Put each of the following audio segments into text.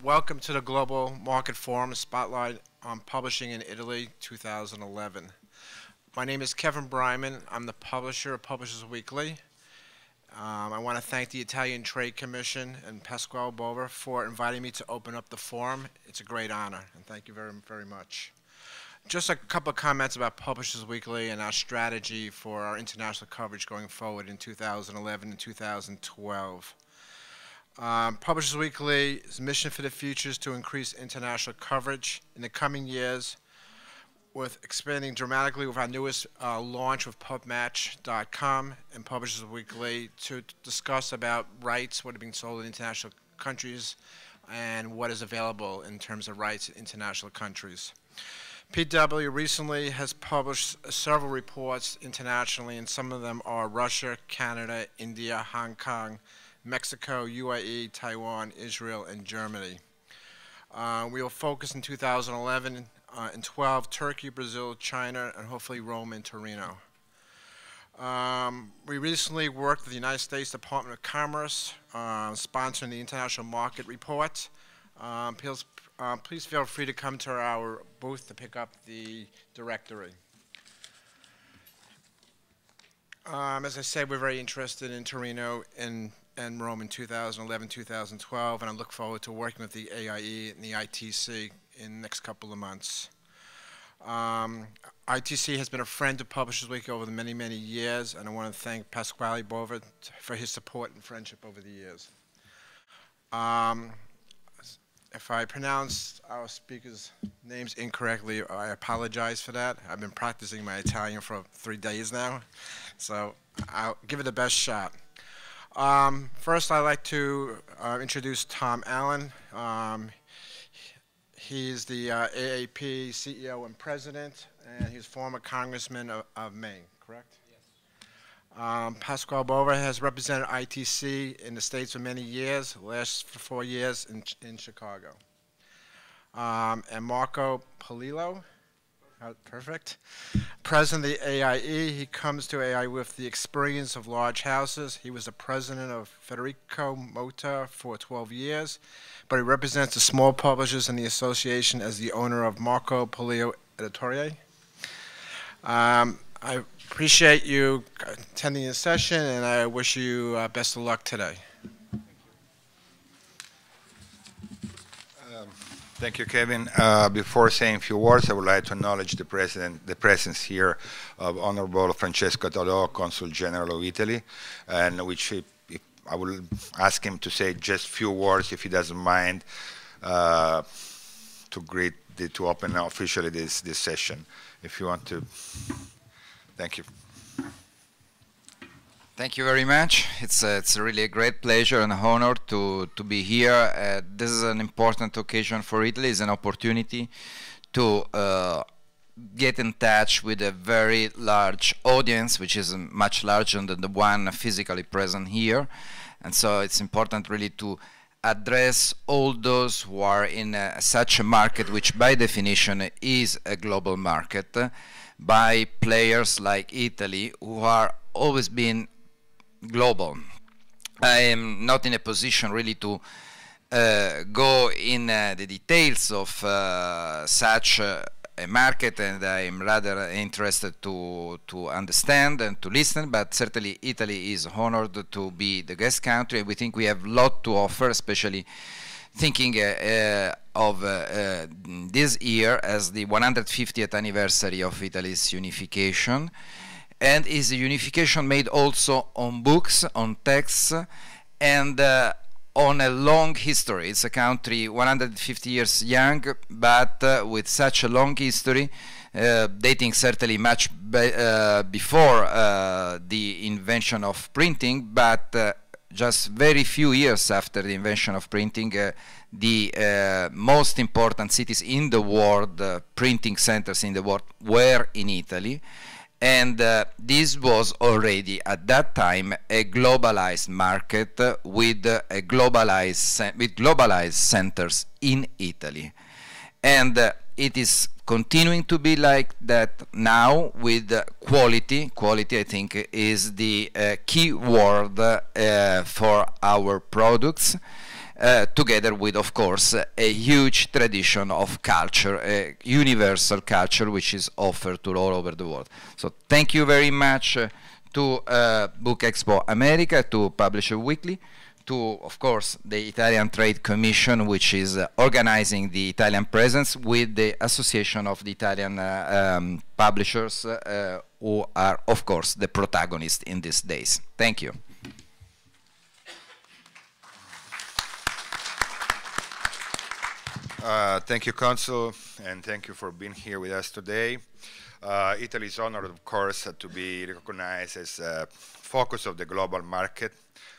Welcome to the Global Market Forum Spotlight on Publishing in Italy 2011. My name is Kevin Bryman. I'm the publisher of Publishers Weekly. I want to thank the Italian Trade Commission and Pasquale Bova for inviting me to open up the forum. It's a great honor, and thank you very, very much. Just a couple of comments about Publishers Weekly and our strategy for our international coverage going forward in 2011 and 2012. Publishers Weekly's mission for the future is to increase international coverage in the coming years, with expanding dramatically with our newest launch with PubMatch.com and Publishers Weekly to discuss about rights, what are being sold in international countries, and what is available in terms of rights in international countries. PW recently has published several reports internationally, and some of them are Russia, Canada, India, Hong Kong, Mexico, UAE, Taiwan, Israel, and Germany. We will focus in 2011 and 12, Turkey, Brazil, China, and hopefully Rome and Torino. We recently worked with the United States Department of Commerce, sponsoring the International Market Report. Please feel free to come to our booth to pick up the directory. As I said, we're very interested in Torino and Rome in 2011, 2012, and I look forward to working with the AIE and the ITC in the next couple of months. ITC has been a friend of Publishers Week over the many, many years, and I want to thank Pasquale Bova for his support and friendship over the years. If I pronounce our speakers' names incorrectly, I apologize for that. I've been practicing my Italian for 3 days now, so I'll give it the best shot. First, I'd like to introduce Tom Allen. He's the AAP CEO and President, and he's former Congressman of Maine, correct? Yes. Pasquale Bova has represented ITC in the States for many years, last for 4 years in Chicago. And Marco Polillo, perfect. President of the AIE, he comes to AIE with the experience of large houses. He was the president of Federico Motta for 12 years, but he represents the small publishers in the association as the owner of Marco Polillo Editore. I appreciate you attending this session, and I wish you best of luck today. Thank you, Kevin. Before saying a few words, I would like to acknowledge the presence here of Honorable Francesco Todò, Consul General of Italy, and I will ask him to say just a few words, if he doesn't mind, to open officially this session. If you want to, thank you. Thank you very much. It's really a great pleasure and honor to be here. This is an important occasion for Italy. It's an opportunity to get in touch with a very large audience, which is much larger than the one physically present here. And so it's important really to address all those who are in such a market, which by definition is a global market, by players like Italy, who are always been global. I am not in a position really to go in the details of such a market, and I'm rather interested to understand and to listen, but certainly Italy is honored to be the guest country. We think we have a lot to offer, especially thinking of this year as the 150th anniversary of Italy's unification. And is a unification made also on books, on texts, and on a long history. It's a country 150 years young, but with such a long history, dating certainly much before the invention of printing, but just very few years after the invention of printing, the most important cities in the world, printing centers in the world, were in Italy. And this was already at that time a globalized market with globalized centers in Italy. And it is continuing to be like that now with quality. Quality, I think, is the key word for our products. together with, of course, a huge tradition of culture, a universal culture which is offered to all over the world. So thank you very much to Book Expo America, to Publisher Weekly, to, of course, the Italian Trade Commission, which is organizing the Italian presence with the Association of the Italian Publishers, who are, of course, the protagonists in these days. Thank you. Thank you, Consul, and thank you for being here with us today. Italy is honored, of course, to be recognized as a focus of the global market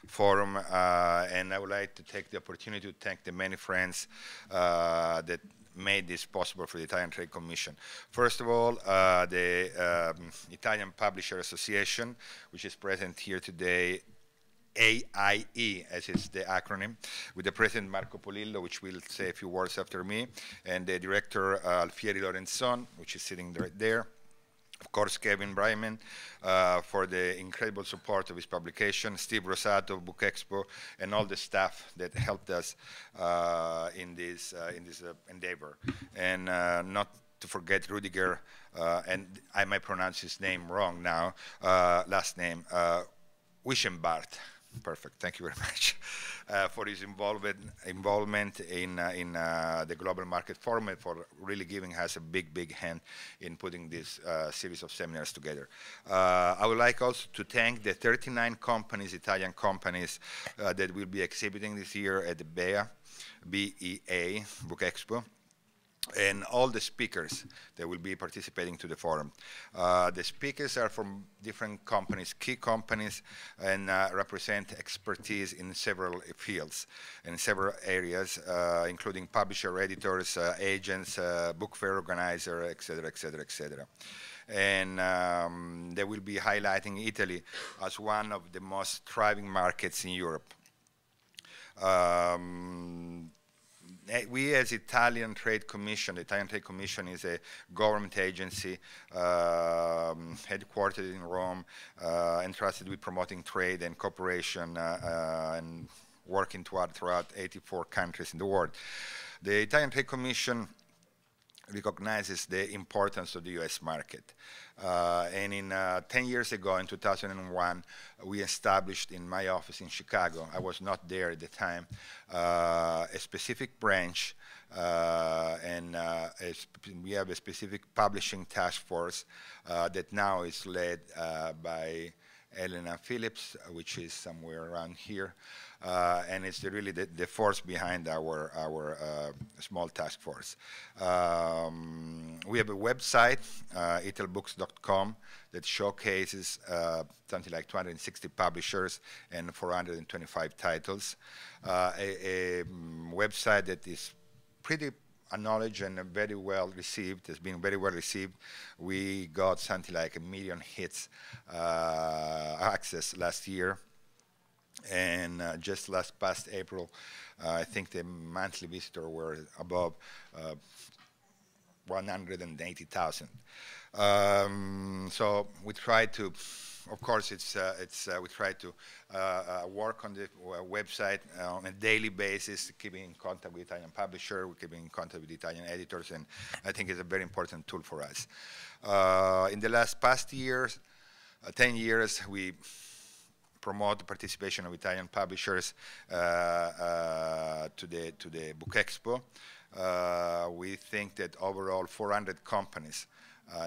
forum, and I would like to take the opportunity to thank the many friends that made this possible for the Italian Trade Commission. First of all, the Italian Publisher Association, which is present here today, AIE, as is the acronym, with the President Marco Polillo, which will say a few words after me, and the Director Alfieri Lorenzon, which is sitting right there. Of course, Kevin Bryman for the incredible support of his publication, Steve Rosato of Book Expo, and all the staff that helped us in this endeavor. And not to forget Rudiger, and I might pronounce his name wrong now, last name, Wischenbart. Perfect. Thank you very much for his involvement in the Global Market Forum and for really giving us a big hand in putting this series of seminars together. I would like also to thank the 39 companies, Italian companies, that will be exhibiting this year at the BEA, Book Expo, and all the speakers that will be participating to the forum. The speakers are from different companies, key companies, and represent expertise in several fields, in several areas, including publisher, editors, agents, book fair organizer, etc., etc., etc. And they will be highlighting Italy as one of the most thriving markets in Europe. We, as Italian Trade Commission, the Italian Trade Commission is a government agency headquartered in Rome, entrusted with promoting trade and cooperation and working throughout 84 countries in the world. The Italian Trade Commission recognizes the importance of the US market. And 10 years ago, in 2001, we established in my office in Chicago, I was not there at the time, a specific branch, and we have a specific publishing task force that now is led by Elena Phillips, which is somewhere around here. And it's really the force behind our small task force. We have a website, italbooks.com, that showcases something like 260 publishers and 425 titles. A website that is pretty acknowledged and very well received, has been very well received. We got something like 1 million hits access last year. And just past April, I think the monthly visitors were above 180,000. So we try to, of course, we try to work on the website on a daily basis, keeping in contact with Italian publishers, keeping in contact with Italian editors, and I think it's a very important tool for us. In the past years, 10 years, we promote the participation of Italian publishers to the Book Expo. We think that overall 400 companies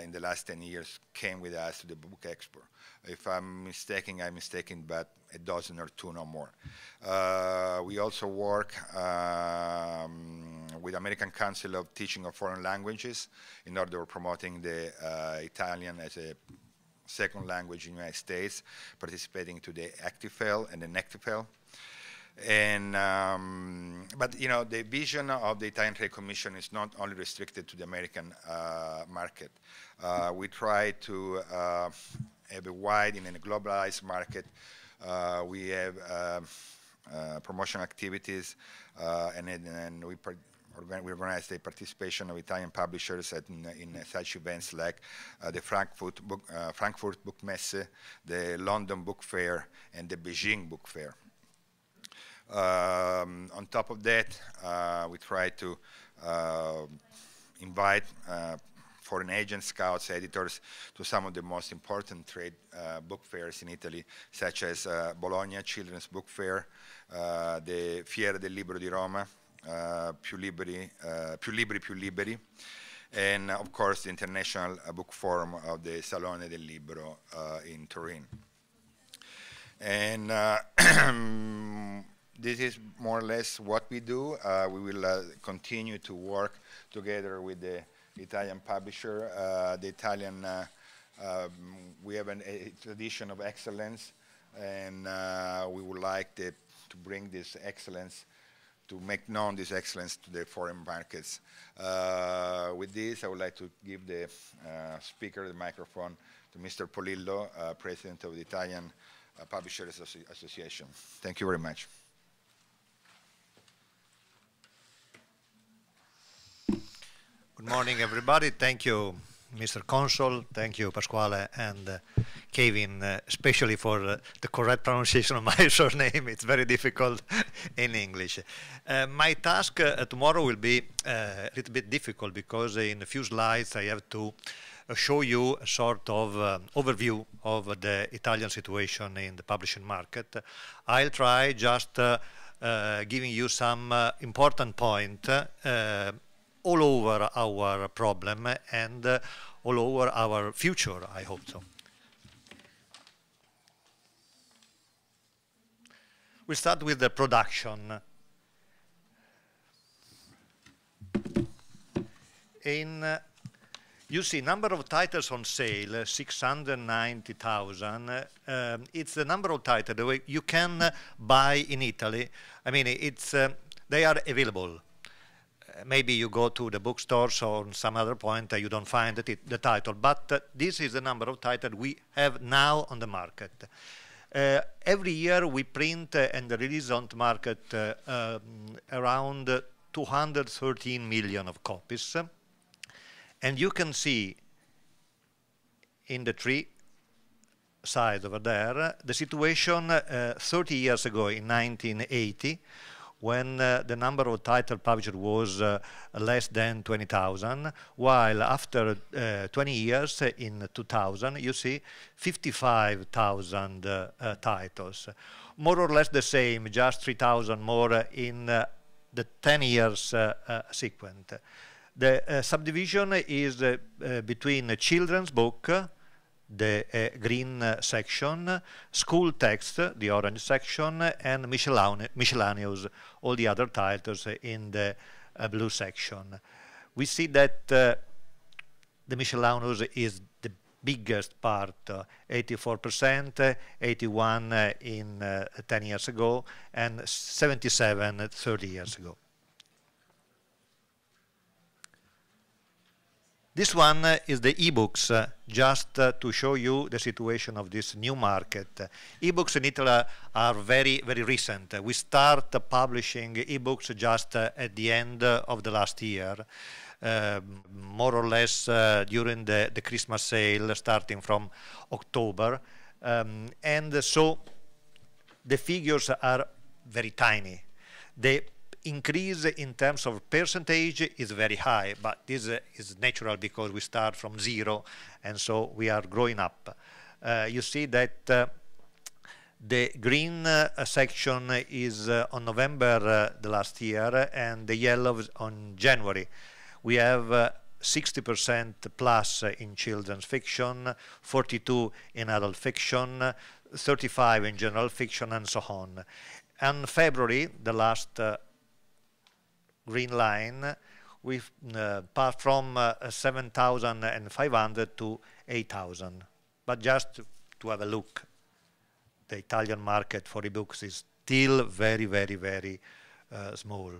in the last 10 years came with us to the Book Expo. If I'm mistaken, but a dozen or two, no more. We also work with American Council of Teaching of Foreign Languages in order of promoting the Italian as a second language in the United States, participating to the ActiFel and the NECTIFel. And, but you know, the vision of the Italian Trade Commission is not only restricted to the American market. We try to have a wide and a globalized market. We have promotion activities, and we organize the participation of Italian publishers in such events like the Frankfurt Book Messe, the London Book Fair, and the Beijing Book Fair. On top of that, we try to invite foreign agents, scouts, editors to some of the most important trade book fairs in Italy, such as Bologna Children's Book Fair, the Fiera del Libro di Roma, Più Libri, Più Liberi, and of course the International Book Forum of the Salone del Libro in Turin. And this is more or less what we do. We will continue to work together with the Italian publisher. The Italian, we have a tradition of excellence, and we would like to bring this excellence, to make known this excellence to the foreign markets. With this, I would like to give the speaker the microphone to Mr. Polillo, President of the Italian Publishers Association. Thank you very much. Good morning, everybody. Thank you, Mr. Consul. Thank you, Pasquale and Kevin, especially for the correct pronunciation of my surname. It's very difficult in English. My task tomorrow will be a little bit difficult because in a few slides I have to show you a sort of overview of the Italian situation in the publishing market. I'll try just giving you some important points all over our problem and all over our future, I hope so. We start with the production. You see, number of titles on sale, 690,000. It's the number of titles you can buy in Italy. I mean, they are available. Maybe you go to the bookstores or some other point, you don't find the title, but this is the number of titles we have now on the market. Every year we print and release on the market around 213 million of copies. And you can see in the three sides over there, the situation 30 years ago in 1980, when the number of title published was less than 20,000, while after 20 years in 2000, you see 55,000 titles. More or less the same, just 3,000 more in the 10 years sequence. The subdivision is between a children's book, the green section, school text, the orange section, and miscellaneous, all the other titles in the blue section. We see that the miscellaneous is the biggest part, 84%, 81 in 10 years ago, and 77 30 years ago. This one is the e-books, just to show you the situation of this new market. E-books in Italy are very, very recent. We start publishing e-books just at the end of the last year, more or less during the Christmas sale, starting from October. And so the figures are very tiny. The increase in terms of percentage is very high, but this is natural because we start from zero, and so we are growing up. You see that the green section is on November the last year, and the yellow is on January. We have 60% plus in children's fiction, 42 in adult fiction, 35 in general fiction, and so on. And February, the last green line, we passed from 7,500 to 8,000. But just to have a look, the Italian market for ebooks is still very, very, very small.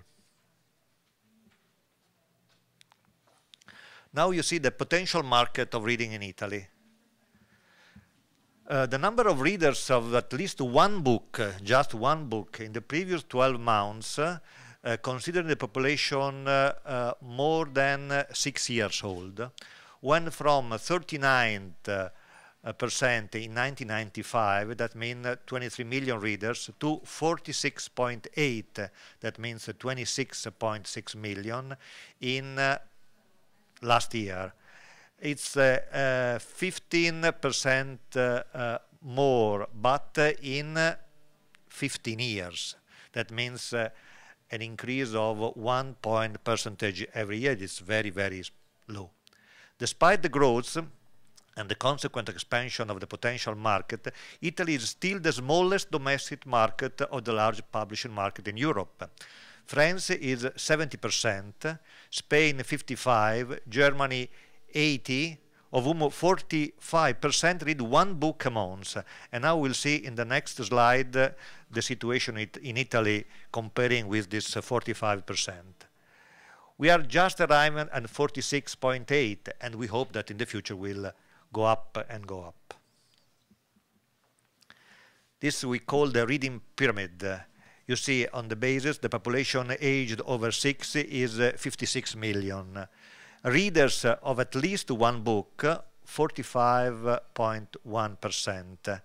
Now you see the potential market of reading in Italy. The number of readers of at least one book, just one book, in the previous 12 months, considering the population more than 6 years old, went from 39th in 1995, that means 23 million readers, to 46.8, that means 26.6 million in last year. It's 15% more, but in 15 years. That means an increase of 1 point percentage every year. It's very, very low. Despite the growth and the consequent expansion of the potential market, Italy is still the smallest domestic market of the large publishing market in Europe. France is 70%, Spain 55%, Germany 80%, of whom 45% read one book a month. And now we'll see in the next slide the situation in Italy comparing with this 45%. We are just arriving at 46.8, and we hope that in the future we'll go up and go up. This we call the reading pyramid. You see on the basis the population aged over 60 is 56 million. Readers of at least one book, 45.1%.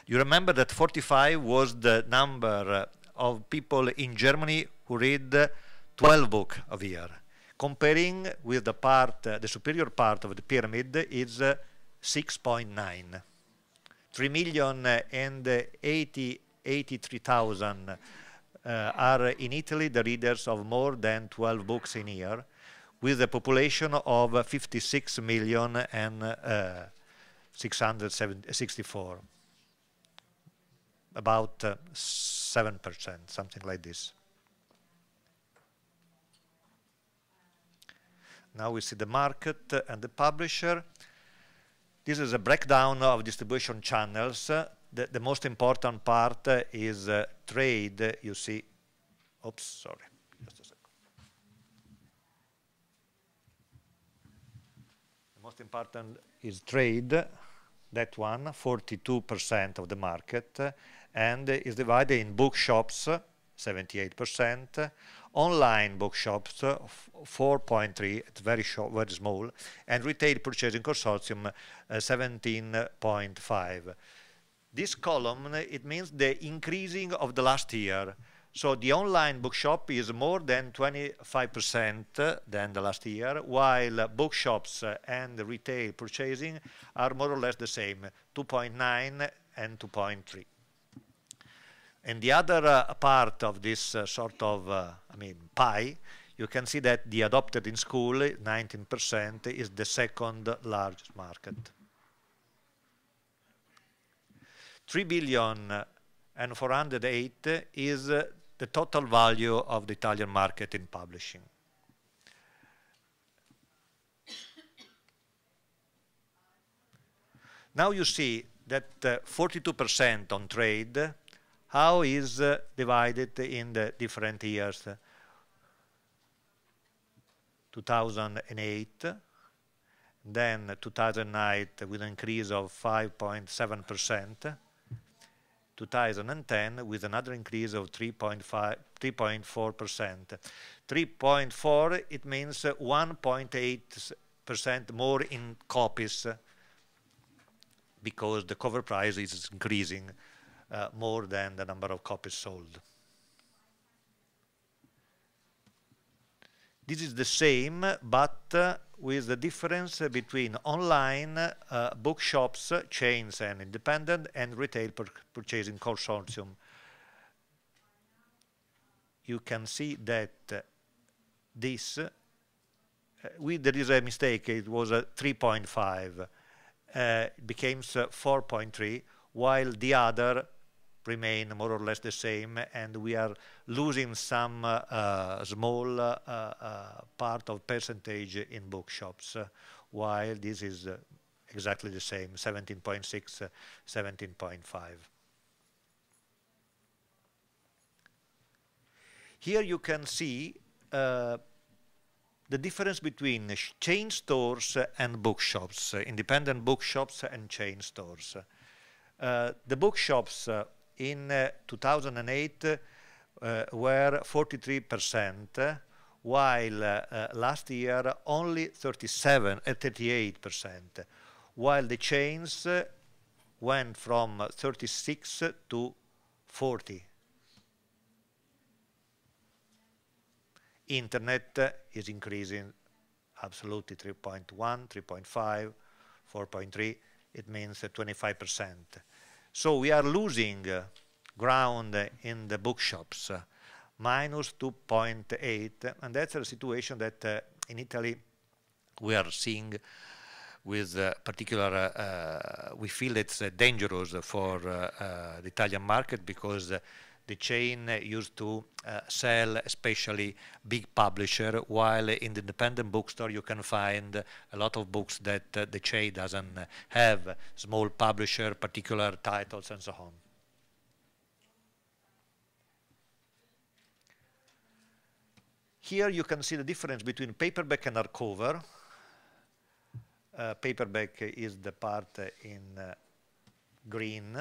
You remember that 45 was the number of people in Germany who read 12 books a year. Comparing with the part, the superior part of the pyramid is 6.9. 3,083,000 are in Italy the readers of more than 12 books in a year, with a population of 56 million and 664, about 7%, something like this. Now we see the market and the publisher. This is a breakdown of distribution channels. The most important part is trade. You see, oops, sorry, just a second. The most important is trade, that one, 42% of the market, and is divided in bookshops, 78%, online bookshops, 4.3, it's very short, very small, and retail purchasing consortium, 17.5. This column, it means the increasing of the last year. So the online bookshop is more than 25% than the last year, while bookshops and retail purchasing are more or less the same, 2.9 and 2.3. And the other part of this sort of, pie, you can see that the adopted in school, 19%, is the second largest market. 3,408,000,000 is the total value of the Italian market in publishing. Now you see that 42% on trade, how is divided in the different years. 2008, then 2009 with an increase of 5.7%, 2010 with another increase of 3.4%. 3.4, it means 1.8% more in copies, because the cover price is increasing more than the number of copies sold. This is the same, but with the difference between online bookshops, chains and independent, and retail purchasing consortium. You can see that this, there is a mistake, it was a 3.5, it became 4.3, while the other remain more or less the same, and we are losing some small part of percentage in bookshops, while this is exactly the same, 17.6, 17.5. Here you can see the difference between chain stores and bookshops, independent bookshops and chain stores. The bookshops in 2008 were 43%, while last year only 38%, while the chains went from 36 to 40. Internet is increasing absolutely 3.1, 3.5, 4.3. It means 25%. So we are losing ground in the bookshops, minus 2.8, and that's a situation that in Italy we are seeing with particular, we feel it's dangerous for the Italian market, because the chain used to sell especially big publisher, while in the independent bookstore you can find a lot of books that the chain doesn't have, small publisher, particular titles, and so on. Here you can see the difference between paperback and hardcover. Paperback is the part in green,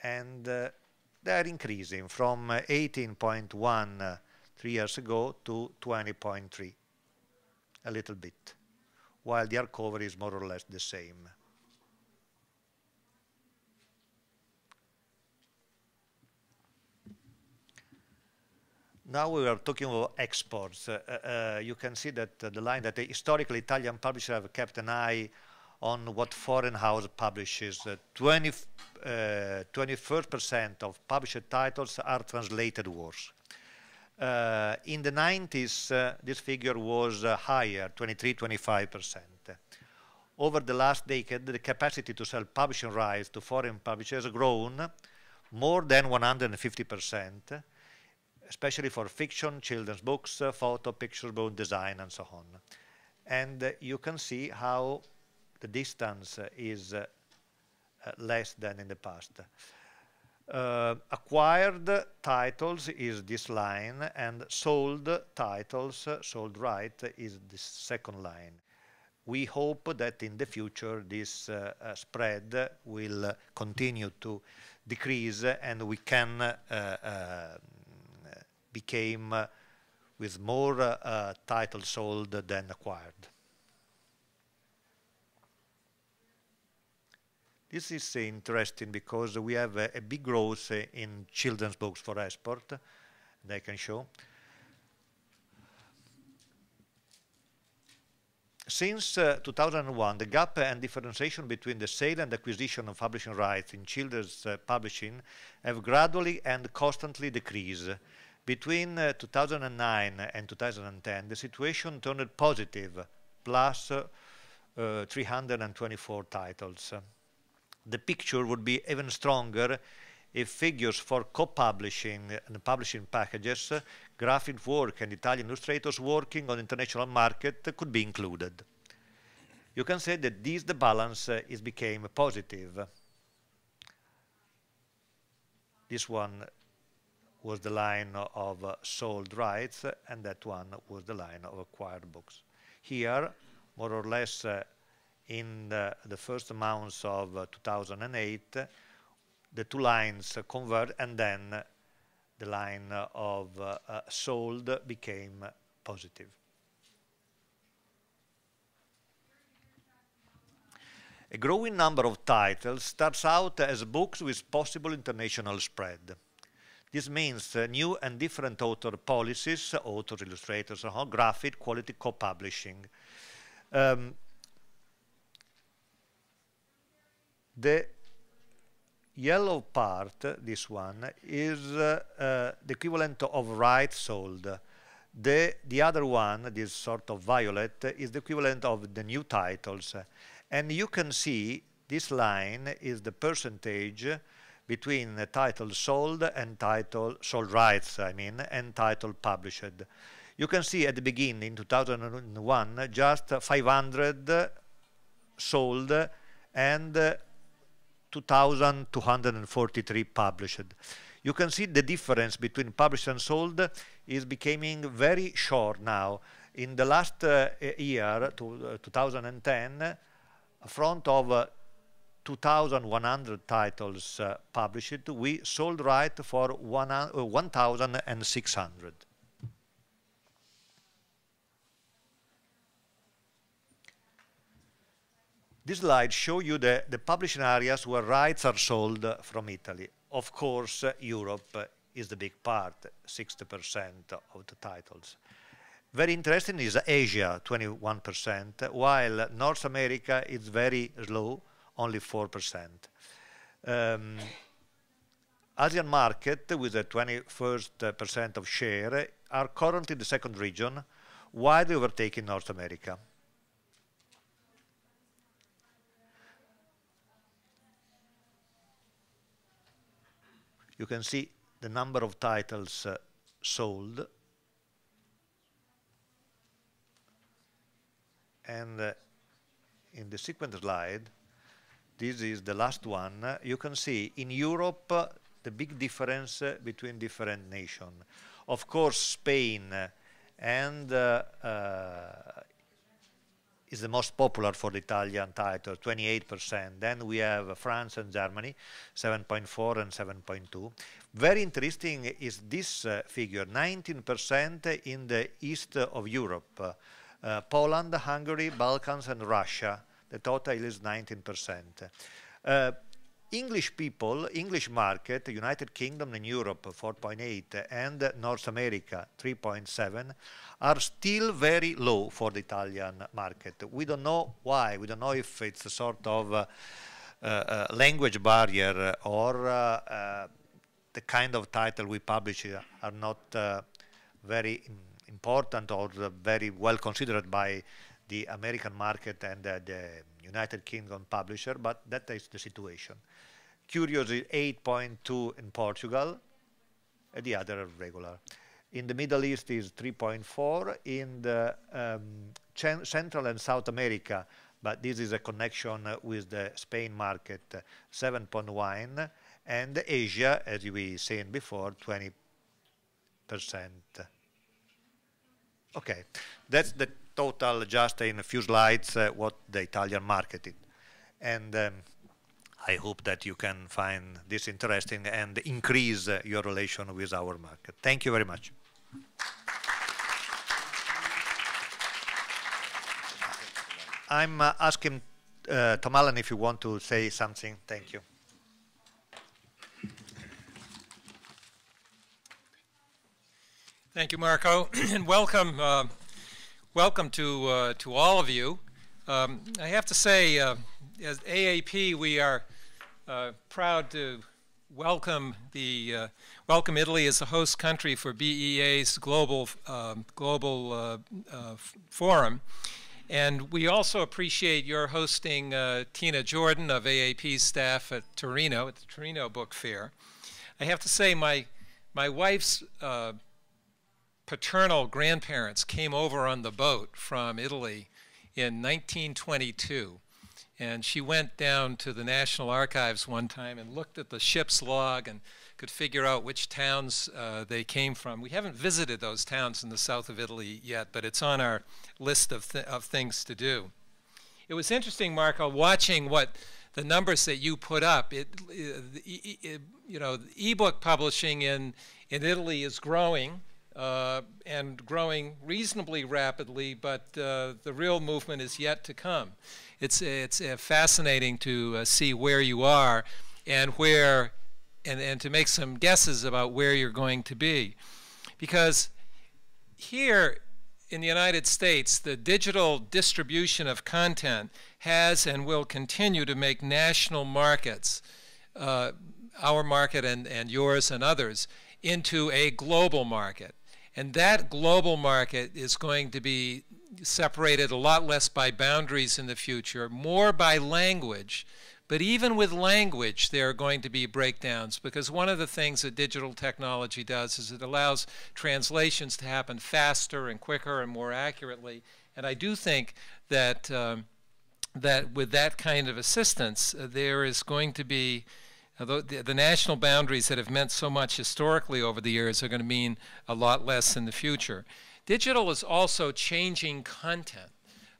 and they are increasing from 18.1 3 years ago to 20.3, a little bit, while the hardcover is more or less the same. Now we are talking about exports. You can see that the line that historically Italian publishers have kept an eye on what foreign house publishes. 21% of published titles are translated works. In the 90s, this figure was higher, 23-25%. Over the last decade, the capacity to sell publishing rights to foreign publishers has grown more than 150%. Especially for fiction, children's books, photo, pictures, book design, and so on. And you can see how the distance is less than in the past. Acquired titles is this line, and sold titles, sold right, is the second line. We hope that in the future this spread will continue to decrease, and we can became with more titles sold than acquired. This is interesting because we have a big growth in children's books for export, and I can show. Since 2001, the gap and differentiation between the sale and acquisition of publishing rights in children's publishing have gradually and constantly decreased. Between 2009 and 2010, the situation turned positive, plus 324 titles. The picture would be even stronger if figures for co-publishing and publishing packages, graphic work, and Italian illustrators working on the international market could be included. You can say that the balance is became positive. This one was the line of sold rights, and that one was the line of acquired books. Here, more or less in the first months of 2008, the two lines converged, and then the line of sold became positive. A growing number of titles starts out as books with possible international spread. This means new and different author policies, authors, illustrators, graphic, quality, co-publishing. The yellow part, this one, is the equivalent of rights sold. The other one, this sort of violet, is the equivalent of the new titles. And you can see this line is the percentage between title sold and title sold rights, and title published. You can see at the beginning, in 2001, just 500 sold and 2,243 published. You can see the difference between published and sold is becoming very short now. In the last year, 2010, a front of 2,100 titles published, we sold right for 1,600. This slide shows you the publishing areas where rights are sold from Italy. Of course, Europe is the big part, 60% of the titles. Very interesting is Asia, 21%, while North America is very low, only 4%. Asian market, with a 21% of share, are currently the second region, widely overtaking North America. You can see the number of titles sold. And in the sequence slide, this is the last one, you can see in Europe the big difference between different nations. Of course, Spain and is the most popular for the Italian title, 28%. Then we have France and Germany, 7.4 and 7.2. Very interesting is this figure, 19% in the east of Europe. Poland, Hungary, Balkans, and Russia. The total is 19%. English people, English market, United Kingdom and Europe 4.8 and North America 3.7 are still very low for the Italian market. We don't know why. We don't know if it's a sort of language barrier or the kind of title we publish are not very important or very well considered by the American market and the United Kingdom publisher, but that is the situation. Curious is 8.2 in Portugal, and the other are regular. In the Middle East is 3.4, in the Central and South America, but this is a connection with the Spain market, 7.1, and Asia, as we said before, 20%. Okay, that's the total, just in a few slides, what the Italian market is. And I hope that you can find this interesting and increase your relation with our market. Thank you very much. I'm asking Tom Allen if you want to say something. Thank you. Thank you, Marco, and welcome, welcome to all of you. I have to say, as AAP, we are proud to welcome welcome Italy as the host country for BEA's global forum, and we also appreciate your hosting Tina Jordan of AAP's staff at Torino, at the Torino Book Fair. I have to say, my wife's paternal grandparents came over on the boat from Italy in 1922, and she went down to the National Archives one time and looked at the ship's log and could figure out which towns they came from. We haven't visited those towns in the south of Italy yet, but it's on our list of things to do. It was interesting, Marco, watching what the numbers that you put up. You know, the e-book publishing in Italy is growing. And growing reasonably rapidly, but the real movement is yet to come. It's fascinating to see where you are and where, and to make some guesses about where you're going to be. Because here in the United States, the digital distribution of content has and will continue to make national markets, our market and yours and others, into a global market. And that global market is going to be separated a lot less by boundaries in the future, more by language. But even with language, there are going to be breakdowns, because one of the things that digital technology does is it allows translations to happen faster and quicker and more accurately. And I do think that, that with that kind of assistance, there is going to be the national boundaries that have meant so much historically over the years are going to mean a lot less in the future. Digital is also changing content.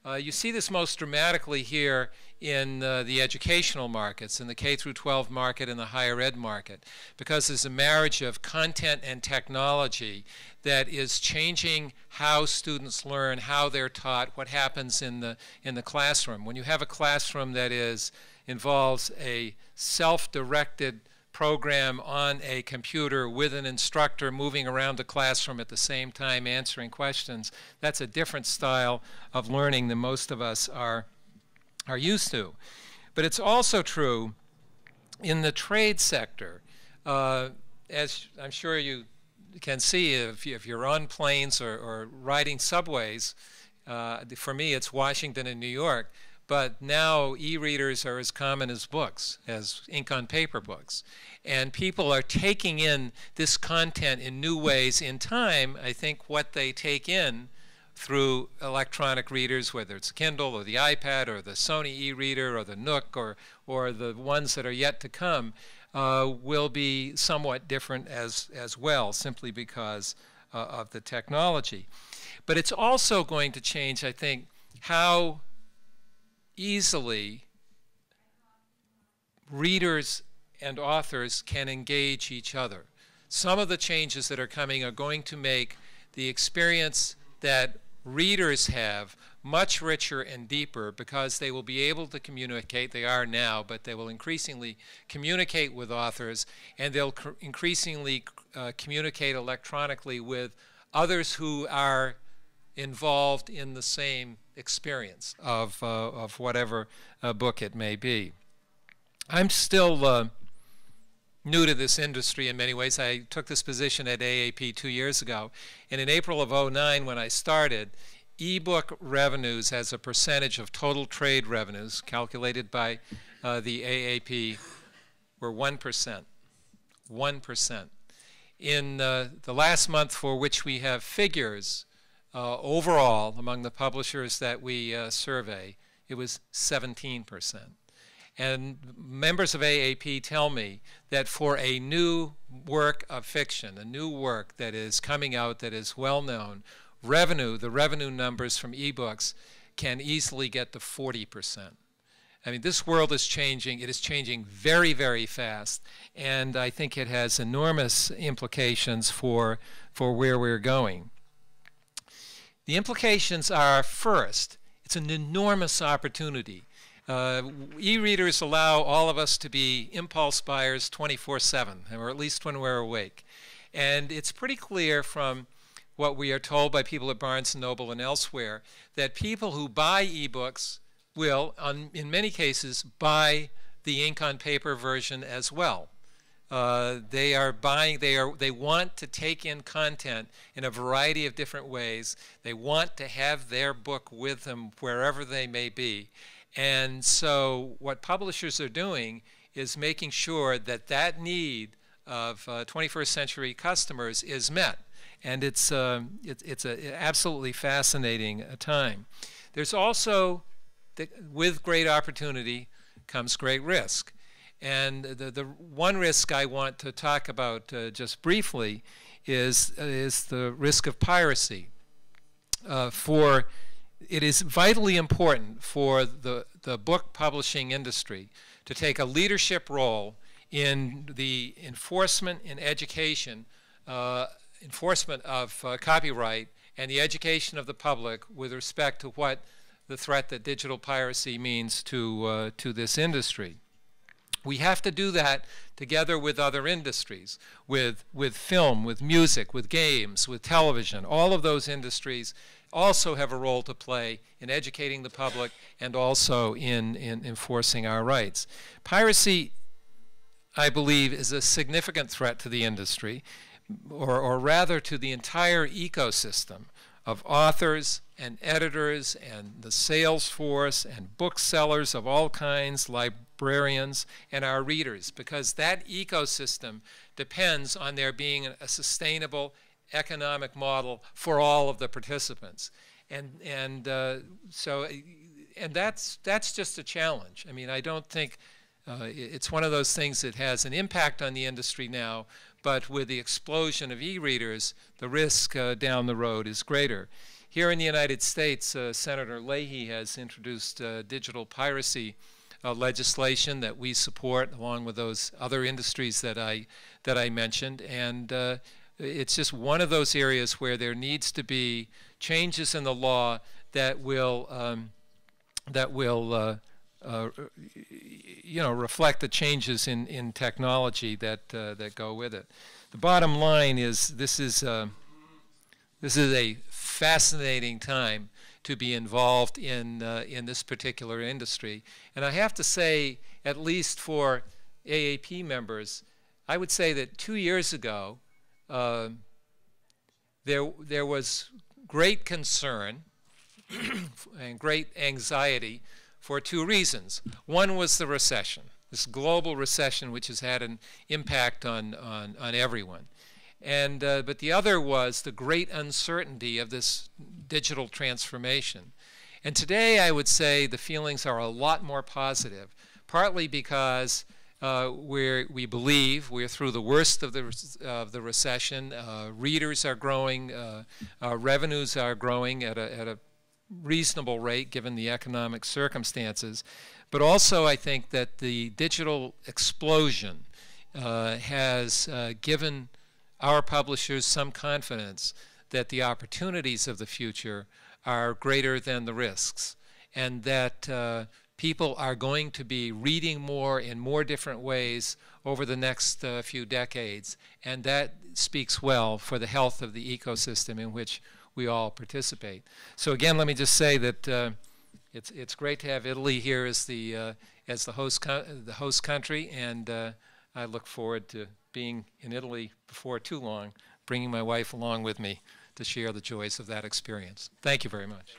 You see this most dramatically here in the educational markets, in the K through 12 market and the higher ed market, because there's a marriage of content and technology that is changing how students learn, how they're taught, what happens in the classroom. When you have a classroom that involves a self-directed program on a computer with an instructor moving around the classroom at the same time answering questions, that's a different style of learning than most of us are used to. But it's also true in the trade sector. As I'm sure you can see if you're on planes or riding subways, for me it's Washington and New York, but now e-readers are as common as books, as ink on paper books. And people are taking in this content in new ways. In time, I think what they take in through electronic readers, whether it's Kindle or the iPad or the Sony e-reader or the Nook or the ones that are yet to come, will be somewhat different as well, simply because of the technology. But it's also going to change, I think, how easily readers and authors can engage each other. Some of the changes that are coming are going to make the experience that readers have much richer and deeper, because they will be able to communicate, they are now, but they will increasingly communicate with authors, and they'll increasingly communicate electronically with others who are involved in the same experience of whatever book it may be. I'm still new to this industry in many ways. I took this position at AAP 2 years ago, and in April of '09 when I started, e-book revenues as a percentage of total trade revenues calculated by the AAP were 1%. 1%. In the last month for which we have figures, overall, among the publishers that we survey, it was 17%. And members of AAP tell me that for a new work of fiction, a new work that is coming out that is well known, the revenue numbers from ebooks can easily get to 40%. I mean, this world is changing. It is changing very, very fast. And I think it has enormous implications for where we're going. The implications are, first, it's an enormous opportunity. E-readers allow all of us to be impulse buyers 24/7, or at least when we're awake. And it's pretty clear from what we are told by people at Barnes & Noble and elsewhere that people who buy e-books will, in many cases, buy the ink on paper version as well. They want to take in content in a variety of different ways. They want to have their book with them wherever they may be. And so what publishers are doing is making sure that that need of 21st century customers is met. And it's an absolutely fascinating time. There's also, with great opportunity comes great risk. And the one risk I want to talk about just briefly is the risk of piracy. It is vitally important for the book publishing industry to take a leadership role in the enforcement and education, enforcement of copyright and the education of the public with respect to what the threat that digital piracy means to this industry. We have to do that together with other industries, with film, with music, with games, with television. All of those industries also have a role to play in educating the public and also in enforcing our rights. Piracy, I believe, is a significant threat to the industry, or rather to the entire ecosystem of authors and editors and the sales force and booksellers of all kinds, librarians, and our readers, because that ecosystem depends on there being a sustainable economic model for all of the participants. And that's just a challenge. I mean, I don't think it's one of those things that has an impact on the industry now, but with the explosion of e-readers, the risk down the road is greater. Here in the United States, Senator Leahy has introduced digital piracy legislation that we support, along with those other industries that I mentioned. And it's just one of those areas where there needs to be changes in the law that will reflect the changes in technology that go with it. The bottom line is this is a fascinating time to be involved in this particular industry. And I have to say, at least for AAP members, I would say that 2 years ago, there was great concern and great anxiety for two reasons. One was the recession, this global recession which has had an impact on everyone. And, but the other was the great uncertainty of this digital transformation. And today I would say the feelings are a lot more positive, partly because we believe we're through the worst of the recession. Readers are growing, revenues are growing at a reasonable rate given the economic circumstances. But also I think that the digital explosion has given our publishers some confidence that the opportunities of the future are greater than the risks, and that people are going to be reading more in more different ways over the next few decades, and that speaks well for the health of the ecosystem in which we all participate. So again, let me just say that it's great to have Italy here as the host country, and I look forward to being in Italy before too long, bringing my wife along with me to share the joys of that experience. Thank you very much.